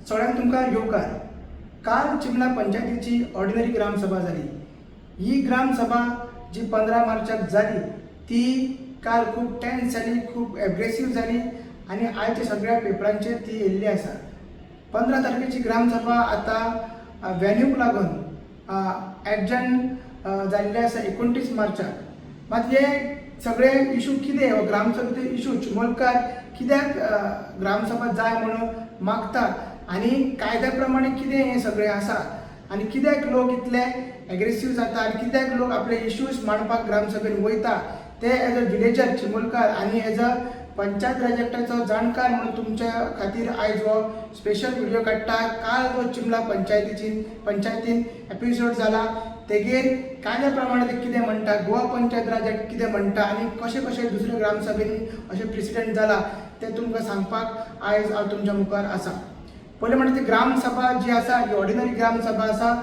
सगळ्यांक तुमकां येवकार. काल चिमला पंचायतीची ऑर्डिनरी ग्रामसभा जाली. ही ग्रामसभा जी 15 मार्चाक जाली ती काल खूब टेन्स जाली, खूब एग्रेसीव जाली आनी आयच्या सगळ्या पेपरांचेर ती येयल्ली आसा. 15 तारखेची ग्रामसभा आतां वेन्यूक लागून एडजर्न जाल्ले आसा 29 मार्चाक. मात हे सगळे इशू कितें हो ग्रामसभेचो इशू चिमोलकार कित्याक ग्रामसभा जाय म्हणून मागता आनी कायद्या प्रमाणे कितें हें सगळें आसा आनी कित्याक लोक इतले एग्रेसीव जाता आनी कित्याक लोक आपले इश्यूज मांडपाक ग्रामसभेन वयता ते एज अ विलेजर चिमोलकार आनी एज अ पंचायत राज एक्टाचो जाणकार म्हणून तुमच्या खातीर आयज हो स्पेशल व्हिडिओ काडटा. काल जो चिमला पंचायतीन एपिसोड जाला तेगेर कायद्या प्रमाणे ते कितें म्हणटा, गोवा पंचायत राज एक्ट कितें म्हणटा आनी कशें कशें दुसऱ्या ग्रामसभेनी अशें प्रेसिडेंट जाला तें तुमकां सांगपाक आयज हांव तुमच्या मुखार आसा. पयलें म्हणजे ती ग्रामसभा जी आसा ही ऑर्डिनरी ग्रामसभा आसा.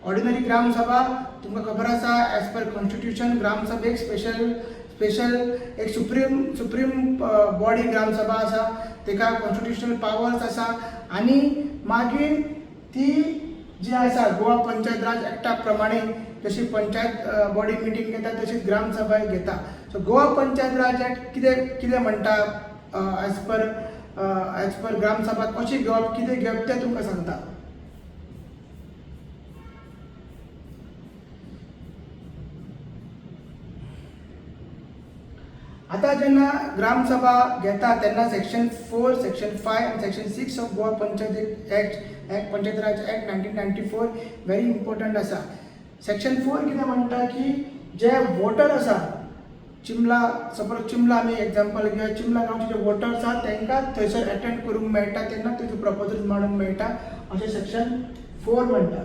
ऑर्डिनरी ग्रामसभा तुमकां खबर आसा एज पर कॉन्स्टिट्यूशन ग्रामसभेक स्पेशल एक सुप्रीम बॉडी ग्रामसभा आसा, तेका कॉन्स्टिट्यूशनल पावर्स आसा आनी मागीर ती जी आसा गोवा पंचायत राज एक्टा प्रमाणे जशी पंचायत बॉडी मिटींग घेता तशीच ग्रामसभा घेता. सो गोवा पंचायत राज एक्ट कितें म्हणटा एज पर ग्रामसभा कशी घेवप कितें घेवप तें तुमकां सांगता. आता जेन्ना ग्रामसभा घेता तेन्ना सेक्शन 4, सेक्शन 5 आनी section 6 of Goa panchayat act panchayat Raj act 1994 very important आसा. सेक्शन 4 कितें म्हणटा की जे वोटर आसा चिमला, सपोज चिमला आमी एग्जांपल घेवया, चिमला गांवचे जे वोटर आसा तांकां थंयसर अटेंड करूंक मेळटा तेन्ना तेजो प्रपोजल मांडूंक मेळटा अशें सेक्शन 4 म्हणटा.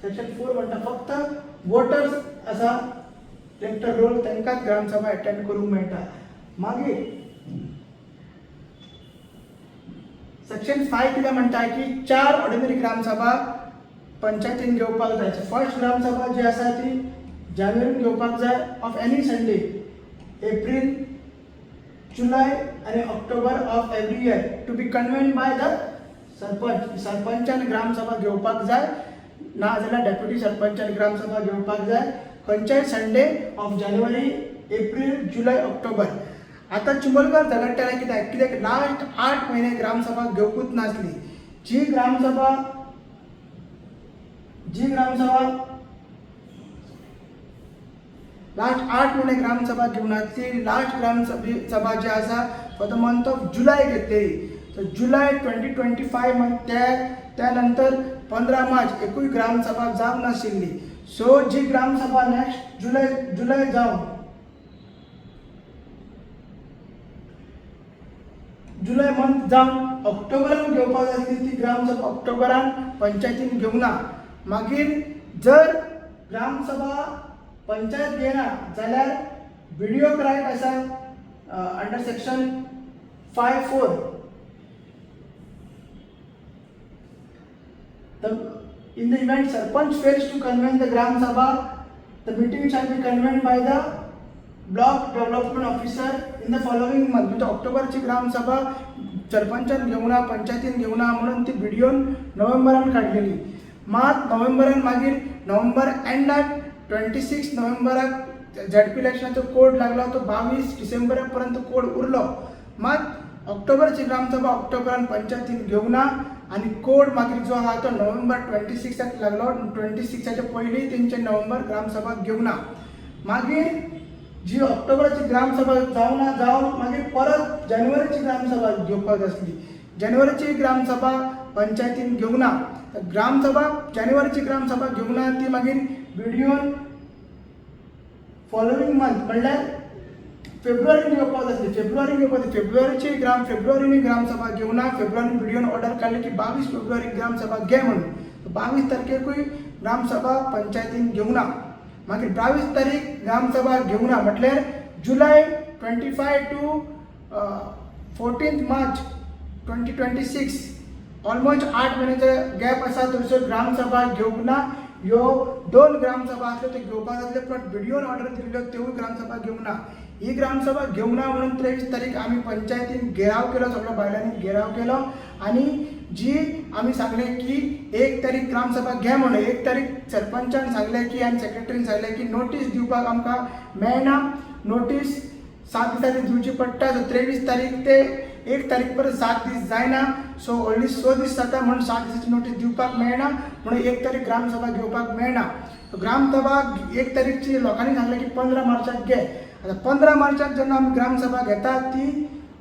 सेक्शन 4 म्हणटा फक्त वोटर्स आसा इलेक्टर रोल तांकांच ग्रामसभा अटेंड करूंक मेळटा. मागीर सेक्शन 5 कितें म्हणटा की 4 ऑर्डिनरी ग्रामसभा पंचायतीन घेवपाक जाय. फर्स्ट ग्रामसभा जी आसा ती जानेवारीन घेवपाक जाय of any Sunday, April, July आनी October of every year to be convened by the sarpanch. सरपंचान ग्रामसभा घेवपाक जाय ना जाल्यार डेप्युटी सरपंचान ग्रामसभा घेवपाक जाय खंयच्याय संडे ऑफ जानेवारी, एप्रील, जुलय, ऑक्टोबर. आतां चिमोलकार झगडटाले कित्याक लास्ट 8 म्हयने ग्रामसभा घेवपूच नासली. जी ग्रामसभा लास्ट 8 म्हयने ग्रामसभा घेवना ती लास्ट ग्रामसभा जी आसा for the month of July घेतलेली. सो जुलय 2025 त्या नंतर 15 मार्च एकूय ग्रामसभा जावंक नाशिल्ली. सो जी ग्रामसभा नेक्स्ट जुलय जावन जुलय मंथ जावन ऑक्टोबरान घेवपाक जाय आसली ती ग्रामसभा ऑक्टोबरान पंचायतीन घेवना. मागीर जर ग्रामसभा पंचायत घेना जाल्यार व्हिडिओ रायट आसा under section 5(4). In the event Sarpanch fails to convene the Gram Sabha, the meeting shall be convened by the block development officer in the following month. म्हणजे ऑक्टोबरची ग्राम सभा सरपंचान घेवना, पंचायतीन घेवना म्हणून ती व्हिडिओन नोव्हेंबरान काडलेली. मात नोव्हेंबरान मागीर नोव्हेंबर एंडाक 26 नोव्हेंबराक झेडपी इलेक्शनाचो कोड लागलो तो 22 डिसेंबरा पर्यंत कोड उरलो. मात ऑक्टोबरची ग्रामसभा ऑक्टोबरान पंचायतीन घेवना आनी कोड मागीर जो आहा तो नोव्हेंबर 26 लागलो. 26च्या पयलीं तेंचे नोव्हेंबर ग्रामसभा घेवना. मागीर जी ऑक्टोबराची ग्रामसभा जावन मागीर परत जानेवारीची ग्रामसभा घेवपाक आसली. जानेवारीची ग्रामसभा पंचायतीन घेवना. ग्रामसभा जानेवारीची ग्रामसभा घेवना ती मागीर व्हिडिओन फॉलोवींग मंथ म्हणल्यार फेब्रुवारीन घेवपाक आसली. फेब्रुवारीची ग्रामसभा घेवना. फेब्रुवारीन व्हिडिओन ऑर्डर काडली की 22 फेब्रुवारी ग्रामसभा घे म्हणून. 22 तारखेकूय ग्रामसभा पंचायतीन घेवना. मागीर 22 तारीख ग्रामसभा घेवना म्हटल्यार जुलय 25 टू 14 मार्च 2026 ऑलमोस्ट 8 महिन्याचा गॅप आसा. थंयसर ग्रामसभा घेवना. ह्यो 2 ग्रामसभा आसल्यो त्यो घेवपाक जातले, बट व्हिडिओन ऑर्डर दिल्ल्यो त्यो ग्रामसभा घेवंक ना. ही ग्रामसभा घेवंक ना म्हणून 23 तारीख आमी पंचायतीन घेराव केलो, सगळ्या बायलांनी घेराव केलो आणि जी आमी सांगलें की 1 तारीख ग्रामसभा घे म्हणून. 1 तारीख सरपंचान सांगलें की आनी सेक्रेटरीन सांगलें की नोटीस दिवपाक आमकां मेळना, नोटीस 7 दिसांनी दिवची पडटा. सो 23 तारीख ते 1 तारीख परत 7 दीस जायना, सो ओन्ली 6 दीस जाता म्हणून 7 दिसाची नोटीस दिवपाक मेळना म्हणून 1 तारीख ग्रामसभा घेवपाक मेळना. ग्रामसभा 1 तारीखची लोकांनी सांगलें की 15 मार्चाक घे. आता 15 मार्चाक जेन्ना आमी ग्रामसभा घेता ती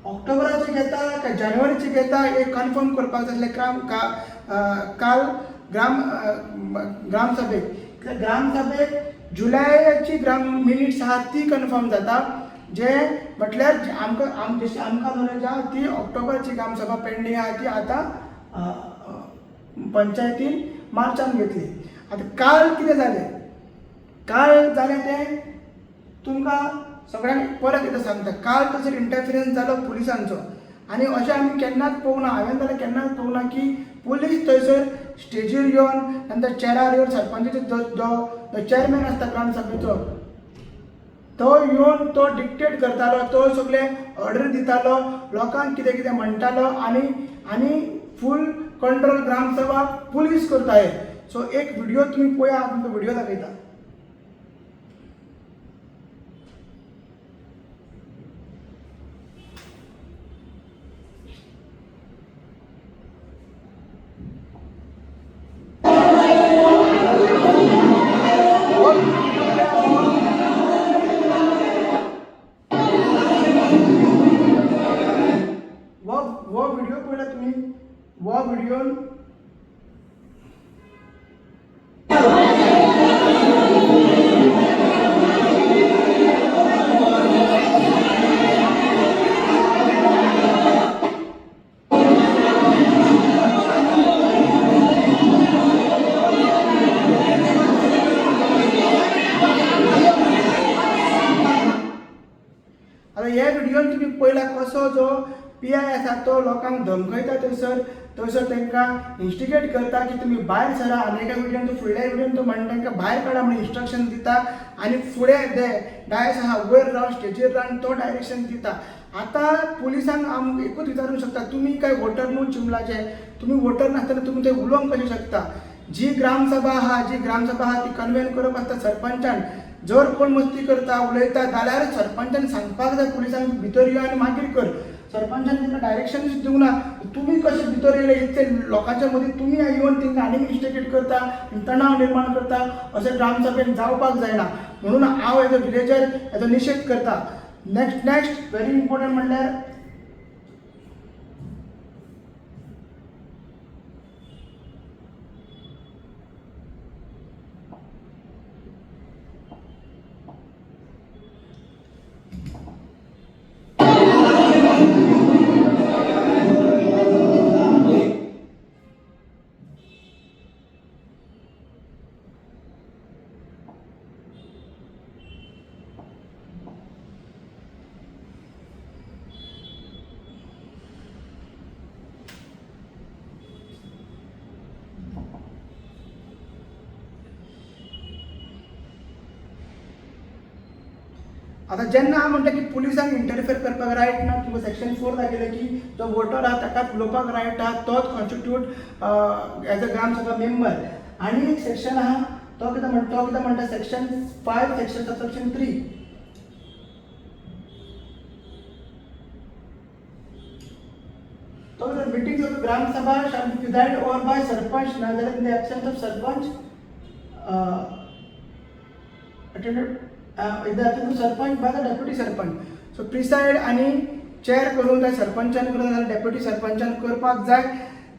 ऑक्टोबराची घेता काय जानेवारीची घेता हे कन्फर्म करपाक जाय आसलें काल ग्रामसभेक जुलयाची मिनिट्स आहा ती कन्फर्म जाता, जे म्हटल्यार आमकां नॉलेज आहा ती ऑक्टोबरची ग्रामसभा पेंडींग आहा ती आतां पंचायतीन मार्चान घेतली. आता काल कितें जालें, काल जालें तें तुमकां सगळ्यांक परत एकदां सांगता. काल थंयसर इंटरफिरन्स जालो पुलिसांचो आनी अशें आमी केन्नाच पळोवंक ना, हांवें जाल्यार केन्नाच पळोवंक ना की पुलीस थंयसर स्टेजीर येवन नंतर चॅरार येवन सरपंचाचो जो चॅरमॅन आसता ग्रामसभेचो तो येवन तो डिक्टेट करतालो, तो सगळे ऑर्डर दितालो, लोकांक कितें कितें म्हणटालो आनी फूल कंट्रोल ग्रामसभा पुलीस करताले. सो एक व्हिडिओ तुमी पळया, हांव तुमकां व्हिडिओ दाखयता. वो व्हिडिओ पळयला तुम्ही, वो व्हिडिओन आता ह्या व्हिडिओन तुम्ही पळयला कसो जो PI आसा तो लोकांक धमकयता, थंयसर तांकां इन्स्टिगेट करता की तुमी भायर सरा. आनी एका व्हिडिओन तो फुडल्या व्हिडिओन तो म्हणटा तांकां भायर काडा म्हणून इन्स्ट्रक्शन दिता आनी फुडें डायस आहा वयर रावन स्टेजीर रावन तो डायरेक्शन दिता. आतां पुलिसांक आमकां एकूच विचारूंक शकता, तुमी काय वोटर न्हू चिंबलाचे, तुमी वोटर नासतना तुमी थंय उलोवंक कशें शकता. जी ग्रामसभा आहा ती कन्वेन करप आसता सरपंचान. जर कोण मस्ती करता उलयता जाल्यार सरपंचान सांगपाक जाय पुलिसांक भितर यो आनी मागीर कर. सरपंचान तांकां डायरेक्शनूच दिवंक ना. तुमी कशे भितर येयले इतले लोकांच्या मदीं, तुमी येवन तांकां आनीक इन्स्टिगेट करता, तणाव निर्माण करता, अशें ग्रामसभेन जावपाक जायना. म्हणून हांव एज अ विलेजर हेजो निशेध करता. नेक्स्ट व्हेरी इम्पॉर्टंट म्हणल्यार आता जेन्ना हांव म्हणटा की पुलिसांक इंटरफियर करपाक रायट ना, तुमकां सेक्शन 4 दाखयलें की जो वोटर आहा ताका उलोवपाक रायट आहा, तोच constitute as a gram sabha member. आनी एक सेक्शन आहा तो कितें म्हणटा सेक्शन 5 सेक्शन 3. तो meetings of gram sabha shall be presided over by sarpanch नाजाल्यार in the absence of sarpanch attended sarpanch by the deputy sarpanch. So preside आनी चेअर करूंक जाय सरपंचान करूंक जाय, डेप्युटी सरपंचान करपाक जाय,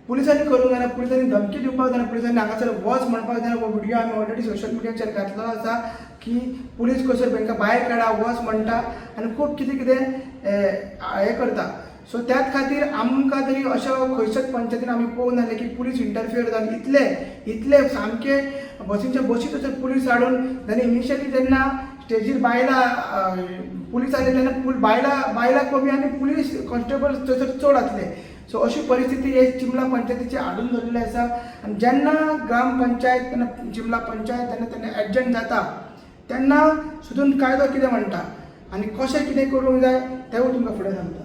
पुलिसांनी करूंक जाय, पुलिसांनी धमकी दिवपाक जाय, पुलिसांनी हांगासर वच म्हणपाक जाय. हो व्हिडिओ आमी ऑलरेडी सोशल मिडियाचेर घातलो आसा की पुलीस कसो तांकां भायर काडा वच म्हणटा आनी खूब कितें कितें हें करता. सो त्याच खातीर आमकां तरी अशो खंयच्याच पंचायतीन आमी पळोवंक नासलें की पुलीस इंटरफियर जावन इतले सामके बसींच्या बसी तशें पुलीस हाडून तांणी इनिशियली जेन्ना स्टेजीर पुलीस आयले तेन्ना बायलां कमी आनी पुलीस कॉन्स्टेबल थंयसर चड आसले. सो अशी परिस्थिती हे चिमला पंचायतीची हाडून दवरलेली आसा आनी जेन्ना ग्रामपंचायत तेन्ना चिमला पंचायत तेन्ना एडजंट जाता तेन्ना सुद्दां कायदो कितें म्हणटा आनी कशें कितें करूंक जाय तेंवूय तुमकां फुडें सांगता.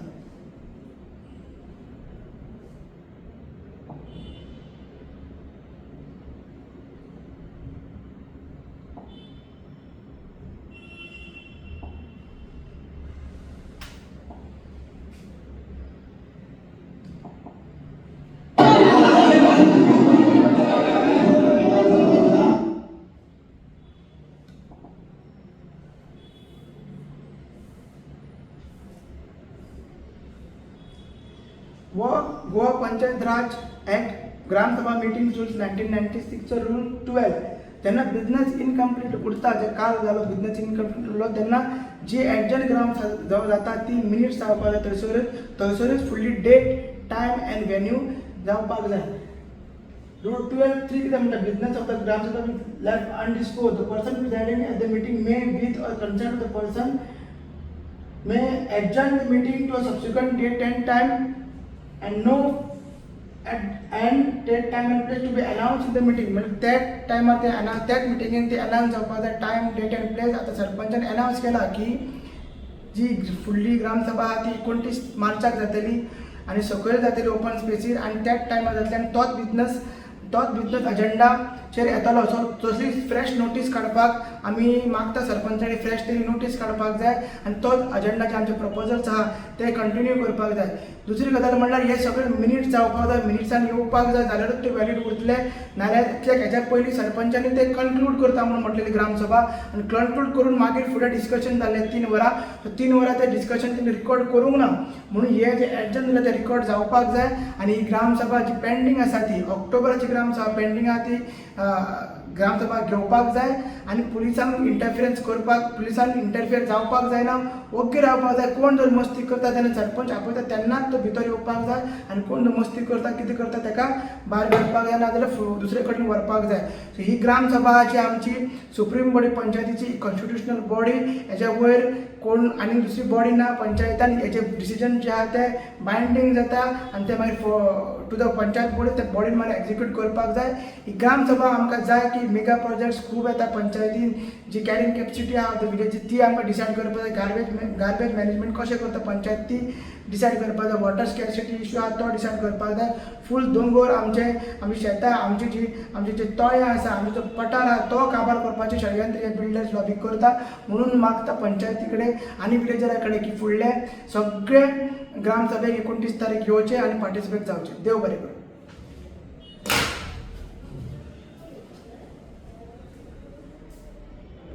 गोवा पंचायत राज ॲक्ट ग्रामसभा मिटींग रूल्स 1996 रूल 12 जेन्ना बिझनेस इनकम्प्लीट उरता जे काल जालो बिझनेस इनकम्प्लीट उरलो तेन्ना जी एडजंट ग्राम सभा जाता ती मिनिट्स जावपाक जाय थंयसरच फुडली डेट टायम एंड वेन्यू जावपाक जाय. रूल 12(3) कितें म्हणटा business of the gram sabha left undisposed the person presiding at the meeting may with or consent of the person may adjourn the meeting to a subsequent date and time and no date time and place to be announced in the meeting. म्हणजे that time ते announce that meeting ते announce जावपाक जाय time date and place. आता सरपंचान announce केला की जी फुडली ग्रामसभा ती 29 मार्चाक जातली आनी सकयल जातली ओपन स्पेसीर आनी त्याच टायमार जातली आनी तोच बिझनेस अजेंडाचेर येतलो. सो तसली फ्रेश नोटीस काडपाक आमी मागता सरपंचांनी फ्रेश तरी नोटीस काडपाक जाय आनी तोच अजेंडाचे आमचे प्रपोजल्स आहा ते कंटिन्यू करपाक जाय. दुसरी गजाल म्हणल्यार हे सगळे मिनिट्स जावपाक जाय मिनिट्सान येवपाक जाय जाल्यारूच ते वॅलीड उरतले नाल्यार हेच्या पयलीं सरपंचांनी ते कन्क्लूड करता म्हणून म्हटलेली ग्रामसभा आनी कन्क्लूड करून मागीर फुडें डिस्कशन जाल्लें 3 वरां. सो 3 वरां ते डिस्कशन तेणी रिकॉर्ड करूंक ना म्हणून हे जे एडजंट जालें ते रिकॉर्ड जावपाक जाय आनी ही ग्रामसभा जी पेंडींग आसा ती ऑक्टोबराची ग्रामसभा पेंडींग आहा ती ग्रामसभा घेवपाक जाय आनी पुलिसांक इंटरफियर जावपाक जायना ओके रावपाक जाय. कोण जर मस्ती करता तेन्ना सरपंच आपयता तेन्नाच तो भितर येवपाक जाय आनी कोण जर मस्ती करता कितें करता ताका भायर काडपाक जाय ना जाल्यार दुसरे कडेन व्हरपाक जाय. सो ही ग्रामसभा जी आमची सुप्रीम बॉडी पंचायतीची कॉन्स्टिट्युशनल बॉडी हेच्या वयर कोण आनी दुसरी बॉडी ना. पंचायतान हेचे डिसिजन जे आहा ते बायंडींग जाता आनी ते मागीर टू द पंचायत बॉडी त्या बॉडीन मागीर एक्झिक्यूट करपाक जाय. ही ग्रामसभा आमकां जाय की मेगा प्रोजेक्ट्स खूब येता पंचायतीन जी कॅरिंग कॅपेसिटी आहा ऑफ द विलेज ती आमकां डिसायड करपाक जाय. गार्बेज मॅनेजमेंट कशें करता पंचायत ती डिसायड करपाक जाय. वॉटर स्कॅर्सिटी इश्यू आहा तो डिसायड करपाक जाय. फूल दोंगर आमची शेतां आमची जे तळें आसा आमचो जो पठार आहा तो काबार करपाचे षडयंत्र हे बिल्डर्स लॉबी करता म्हणून मागता पंचायती कडेन आनी विलेजरा कडेन की फुडले सगळे ग्रामसभेक 29 तारीख येवचे आनी पार्टिसिपेट जावचे. देव बरें करूं.